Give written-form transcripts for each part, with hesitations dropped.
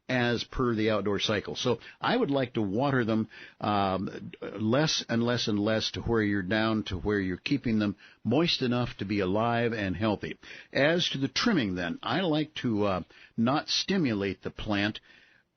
as per the outdoor cycle. So I would like to water them less and less and less to where you're down to where you're keeping them moist enough to be alive and healthy. As to the trimming then, I like to not stimulate the plant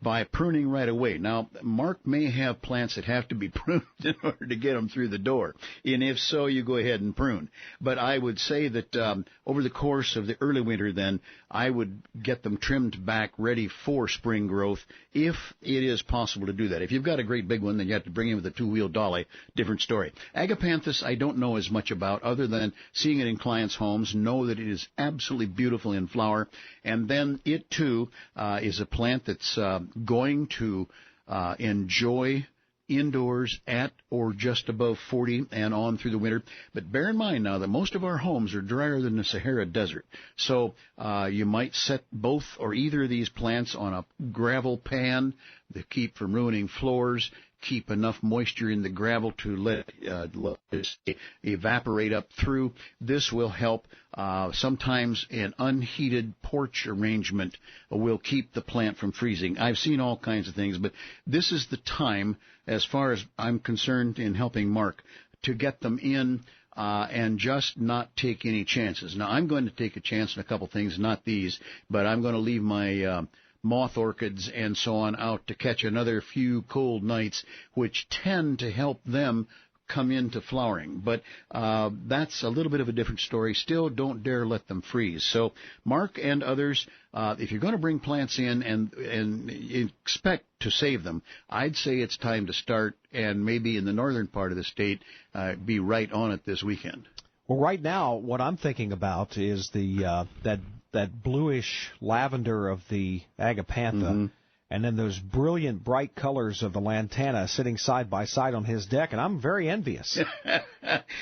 by pruning right away. Now, Mark may have plants that have to be pruned in order to get them through the door, and if so, you go ahead and prune. But I would say that over the course of the early winter, then, I would get them trimmed back ready for spring growth, if it is possible to do that. If you've got a great big one, then you have to bring in with a two-wheel dolly, different story. Agapanthus, I don't know as much about, other than seeing it in clients' homes, know that it is absolutely beautiful in flower, and then it, too, is a plant that's going to enjoy indoors at or just above 40 and on through the winter. But bear in mind now that most of our homes are drier than the Sahara Desert. So you might set both or either of these plants on a gravel pan to keep from ruining floors, keep enough moisture in the gravel to let it evaporate up through. This will help. Sometimes an unheated porch arrangement will keep the plant from freezing. I've seen all kinds of things, but this is the time, as far as I'm concerned in helping Mark, to get them in and just not take any chances. Now, I'm going to take a chance on a couple things, not these, but I'm going to leave my moth orchids and so on out to catch another few cold nights, which tend to help them come into flowering. But that's a little bit of a different story. Still, don't dare let them freeze. So Mark and others, if you're going to bring plants in and expect to save them, I'd say it's time to start, and maybe in the northern part of the state, be right on it this weekend. Well, right now, what I'm thinking about is the that bluish lavender of the agapantha, and then those brilliant, bright colors of the lantana sitting side by side on his deck, and I'm very envious.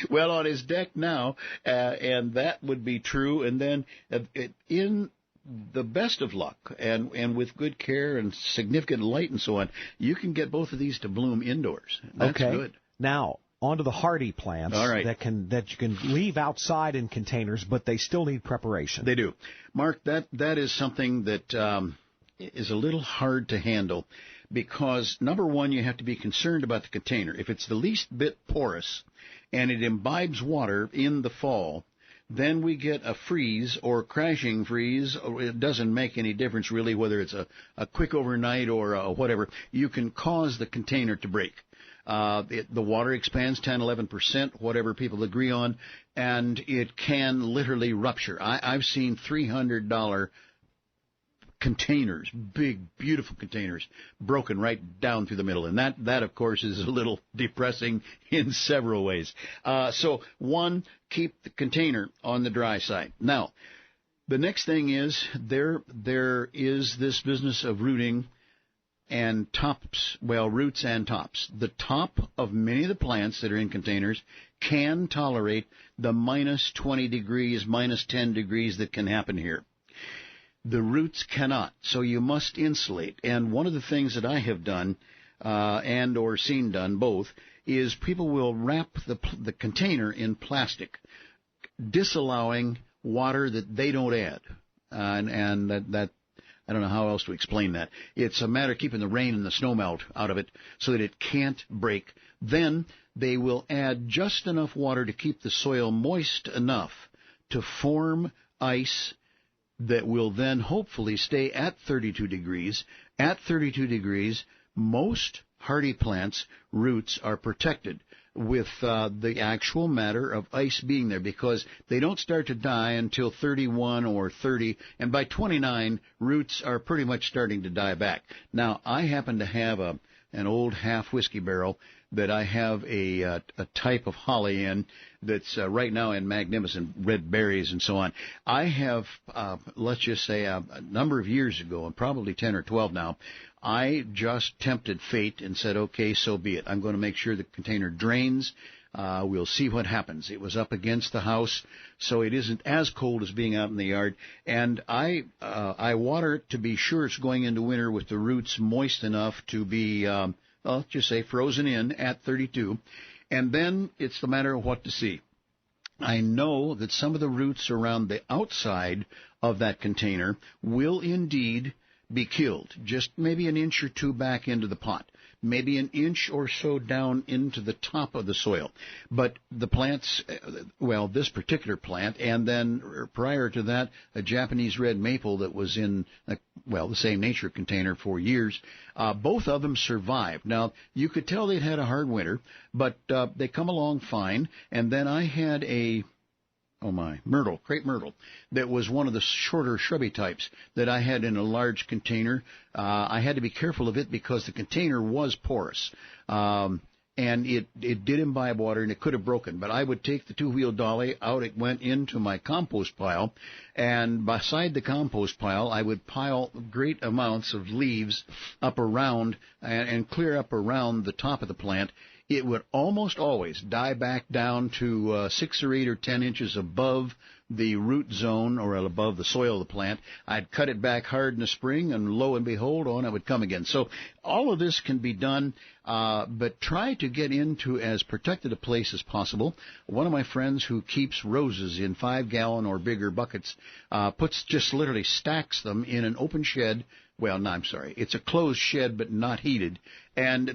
Well, on his deck now, and that would be true, and then in the best of luck, and with good care and significant light and so on, you can get both of these to bloom indoors. That's good. Now, onto the hardy plants. All right. that you can leave outside in containers, but they still need preparation. They do. Mark, that is something that is a little hard to handle, because, number one, you have to be concerned about the container. If it's the least bit porous and it imbibes water in the fall, then we get a freeze or crashing freeze. It doesn't make any difference really whether it's a quick overnight or whatever. You can cause the container to break. The water expands 10, 11%, whatever people agree on, and it can literally rupture. I've seen $300 containers, big, beautiful containers, broken right down through the middle. And that, of course, is a little depressing in several ways. So, one, keep the container on the dry side. Now, the next thing is there is this business of rooting and tops, well, roots and tops. The top of many of the plants that are in containers can tolerate the minus 20 degrees, minus 10 degrees that can happen here. The roots cannot, so you must insulate. And one of the things that I have done, and or seen done both, is people will wrap the container in plastic, disallowing water that they don't add. And that I don't know how else to explain that. It's a matter of keeping the rain and the snow melt out of it so that it can't break. Then they will add just enough water to keep the soil moist enough to form ice that will then hopefully stay at 32 degrees. At 32 degrees, most hardy plants' roots are protected with the actual matter of ice being there, because they don't start to die until 31 or 30, and by 29, roots are pretty much starting to die back. Now, I happen to have an old half whiskey barrel that I have a type of holly in that's right now in magnificent red berries and so on. I have, let's just say, a number of years ago, and probably 10 or 12 now, I just tempted fate and said, okay, so be it. I'm going to make sure the container drains. We'll see what happens. It was up against the house, so it isn't as cold as being out in the yard. And I water it to be sure it's going into winter with the roots moist enough to be, well, just say frozen in at 32. And then it's the matter of what to see. I know that some of the roots around the outside of that container will indeed be killed, just maybe an inch or two back into the pot, maybe an inch or so down into the top of the soil. But the plants, well, this particular plant, and then prior to that, a Japanese red maple that was in, the same nature container for years, both of them survived. Now, you could tell they'd had a hard winter, but they come along fine. And then I had crepe myrtle, that was one of the shorter shrubby types that I had in a large container. I had to be careful of it because the container was porous. And it did imbibe water, and it could have broken. But I would take the two-wheel dolly out. It went into my compost pile, and beside the compost pile, I would pile great amounts of leaves up around and clear up around the top of the plant. It would almost always die back down to 6 or 8 or 10 inches above the root zone or above the soil of the plant. I'd cut it back hard in the spring, and lo and behold, on it would come again. So all of this can be done, but try to get into as protected a place as possible. One of my friends who keeps roses in 5-gallon or bigger buckets just literally stacks them in an open shed. Well, no, I'm sorry. It's a closed shed, but not heated, and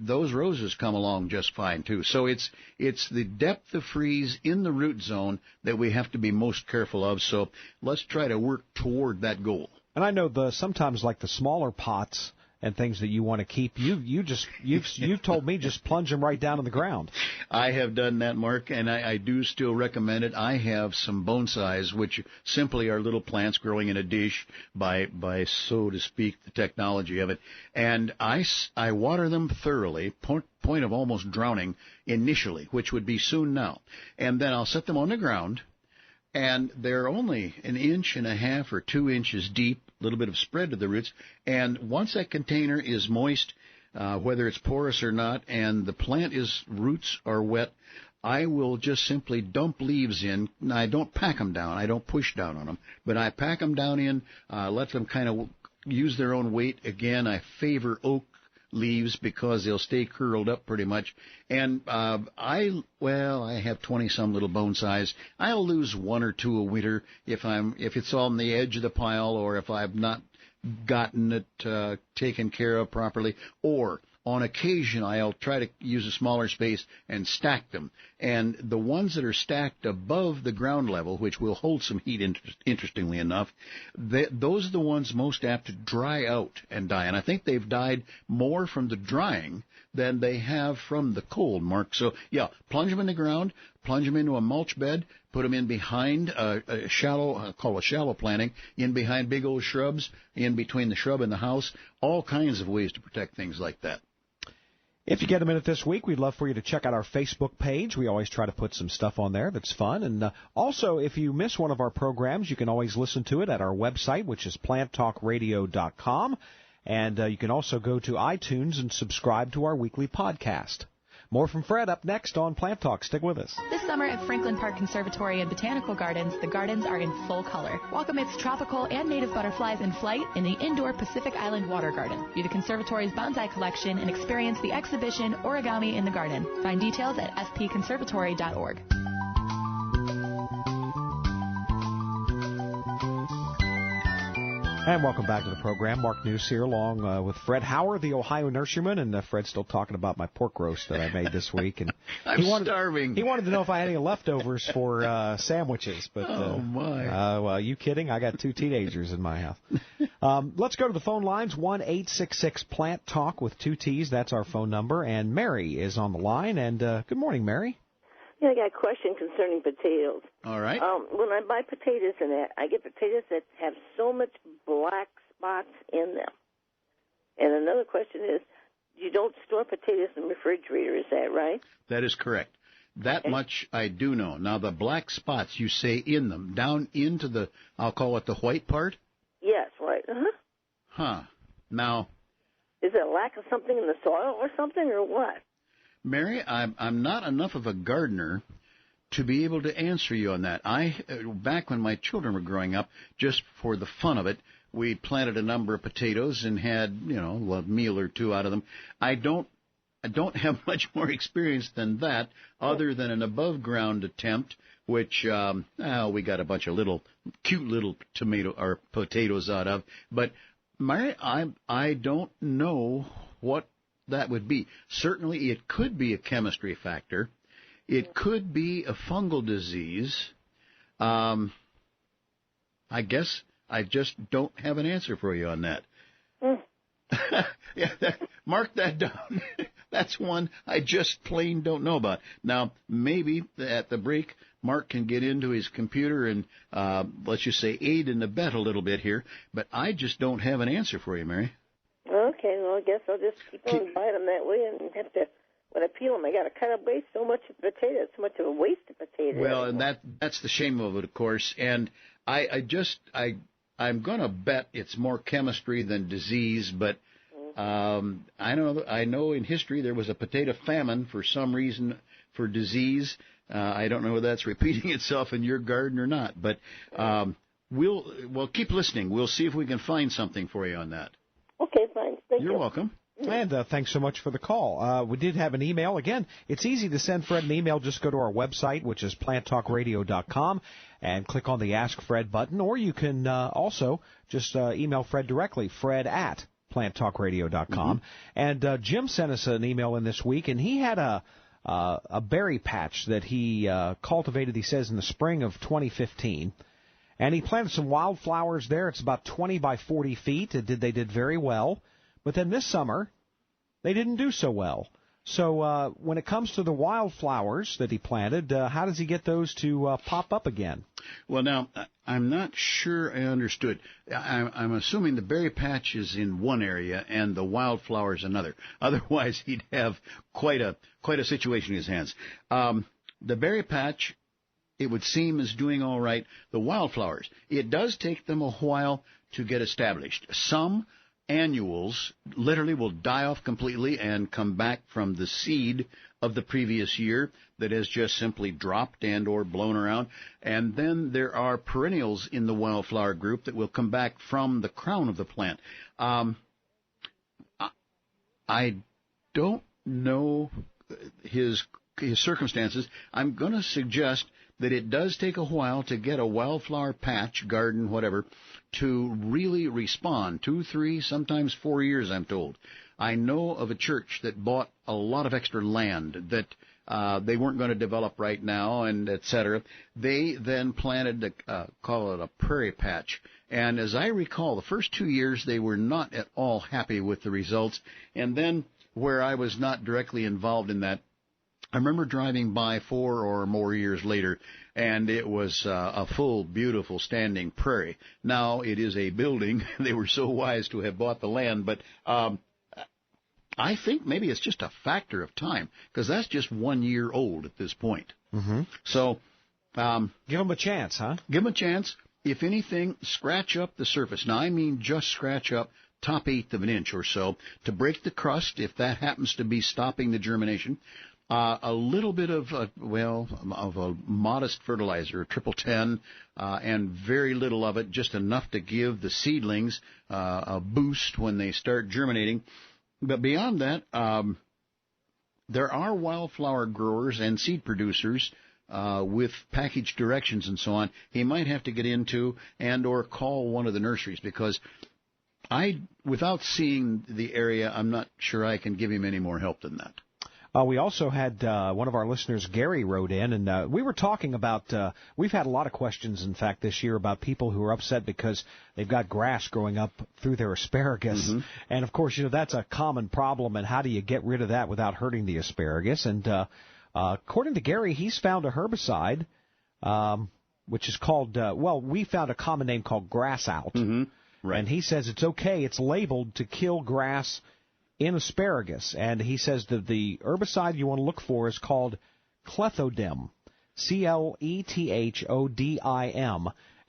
those roses come along just fine too. So it's the depth of freeze in the root zone that we have to be most careful of. So let's try to work toward that goal. And I know sometimes like the smaller pots and things that you want to keep, you've told me just plunge them right down in the ground. I have done that, Mark, and I do still recommend it. I have some bonsais, which simply are little plants growing in a dish by so to speak, the technology of it. And I water them thoroughly, point of almost drowning initially, which would be soon now. And then I'll set them on the ground, and they're only 1.5 inches or 2 inches deep, a little bit of spread to the roots. And once that container is moist, whether it's porous or not, and the plant's roots are wet, I will just simply dump leaves in. Now, I don't pack them down. I don't push down on them, but I pack them down in, let them kind of use their own weight. Again, I favor oak leaves because they'll stay curled up pretty much. And I have 20-some little bonsais. I'll lose 1 or 2 a winter if it's on the edge of the pile, or if I've not gotten it taken care of properly, or on occasion I'll try to use a smaller space and stack them. And the ones that are stacked above the ground level, which will hold some heat, interestingly enough, those are the ones most apt to dry out and die. And I think they've died more from the drying than they have from the cold, Mark. So, yeah, plunge them in the ground, plunge them into a mulch bed, put them in behind a shallow planting, in behind big old shrubs, in between the shrub and the house, all kinds of ways to protect things like that. If you get a minute this week, we'd love for you to check out our Facebook page. We always try to put some stuff on there that's fun. And also, if you miss one of our programs, you can always listen to it at our website, which is planttalkradio.com. And you can also go to iTunes and subscribe to our weekly podcast. More from Fred up next on Plant Talk. Stick with us. This summer at Franklin Park Conservatory and Botanical Gardens, the gardens are in full color. Walk amidst tropical and native butterflies in flight in the indoor Pacific Island Water Garden. View the conservatory's bonsai collection and experience the exhibition Origami in the Garden. Find details at fpconservatory.org. And welcome back to the program. Mark News here along with Fred Howard, the Ohio nurseryman. And Fred's still talking about my pork roast that I made this week. And I'm starving. He wanted to know if I had any leftovers for sandwiches. But, oh, my. Well, you kidding? I got 2 teenagers in my house. Let's go to the phone lines. 1-866-PLANT-TALK with 2 T's. That's our phone number. And Mary is on the line. And good morning, Mary. Yeah, I got a question concerning potatoes. All right. When I buy potatoes and that, I get potatoes that have so much black spots in them. And another question is, you don't store potatoes in the refrigerator, is that right? That is correct. That much I do know. Now, the black spots, you say in them, down into the, I'll call it the white part? Yes, right. Uh-huh. Huh. Now, is it a lack of something in the soil or something, or what? Mary, I'm not enough of a gardener to be able to answer you on that. Back when my children were growing up, just for the fun of it, we planted a number of potatoes and had, a meal or 2 out of them. I don't have much more experience than that, other than an above ground attempt, which we got a bunch of cute little potatoes out of. But Mary, I don't know what that would be. Certainly, it could be a chemistry factor. It could be a fungal disease. I guess I just don't have an answer for you on that. Yeah, mark that down. That's one I just plain don't know about. Now, maybe at the break, Mark can get into his computer and, let's just say, aid and abet a little bit here, but I just don't have an answer for you, Mary. Okay, well, I guess I'll just keep on buying them that way and have to, when I peel them, I got to cut away so much of potato, so much of a waste of potato. Well, and that's the shame of it, of course, and I'm going to bet it's more chemistry than disease, but I know in history there was a potato famine for some reason for disease. I don't know whether that's repeating itself in your garden or not, but we'll keep listening. We'll see if we can find something for you on that. Okay, fine. Thank you. You're welcome. And thanks so much for the call. We did have an email. Again, it's easy to send Fred an email. Just go to our website, which is planttalkradio.com, and click on the Ask Fred button. Or you can also just email Fred directly, fred@planttalkradio.com. And Jim sent us an email in this week, and he had a berry patch that he cultivated, he says, in the spring of 2015. And he planted some wildflowers there. It's about 20 by 40 feet. They did very well. But then this summer, they didn't do so well. So when it comes to the wildflowers that he planted, how does he get those to pop up again? Well, now, I'm not sure I understood. I'm assuming the berry patch is in one area and the wildflowers another. Otherwise, he'd have quite a situation in his hands. The berry patch, it would seem, is doing all right. The wildflowers, it does take them a while to get established. Some annuals literally will die off completely and come back from the seed of the previous year that has just simply dropped and or blown around. And then there are perennials in the wildflower group that will come back from the crown of the plant. I don't know his circumstances. I'm going to suggest that it does take a while to get a wildflower patch, garden, whatever, to really respond. 2, 3, sometimes 4 years, I'm told. I know of a church that bought a lot of extra land that they weren't going to develop right now, and et cetera. They then planted, call it a prairie patch. And as I recall, the first 2 years they were not at all happy with the results. And then where I was not directly involved in that, I remember driving by 4 or more years later, and it was a full, beautiful, standing prairie. Now it is a building. They were so wise to have bought the land, but I think maybe it's just a factor of time, because that's just 1 year old at this point. Mm-hmm. So give them a chance, huh? Give them a chance. If anything, scratch up the surface. Now, I mean just scratch up top eighth of an inch or so to break the crust, if that happens to be stopping the germination. A little bit of a modest fertilizer, a 1010, and very little of it, just enough to give the seedlings a boost when they start germinating. But beyond that, there are wildflower growers and seed producers with package directions and so on. He might have to get into and or call one of the nurseries, because without seeing the area, I'm not sure I can give him any more help than that. We also had one of our listeners, Gary, wrote in, and we were talking about, we've had a lot of questions, in fact, this year about people who are upset because they've got grass growing up through their asparagus. Mm-hmm. And, of course, that's a common problem, and how do you get rid of that without hurting the asparagus? And according to Gary, he's found a herbicide, which is called, we found a common name called Grass Out. Mm-hmm. Right. And he says it's okay, it's labeled to kill grass in asparagus, and he says that the herbicide you want to look for is called clethodim, Clethodim,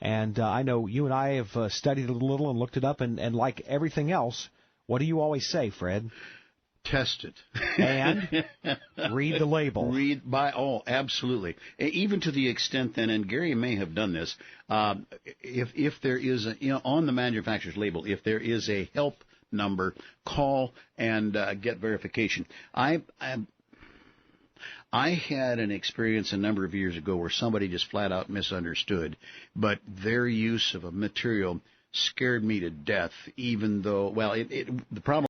and I know you and I have studied it a little and looked it up, and like everything else, what do you always say, Fred? Test it. And read the label. Absolutely. Even to the extent then, and Gary may have done this, if there is on the manufacturer's label, if there is a help number, call and get verification. I had an experience a number of years ago where somebody just flat out misunderstood, but their use of a material scared me to death, even though, well, the problem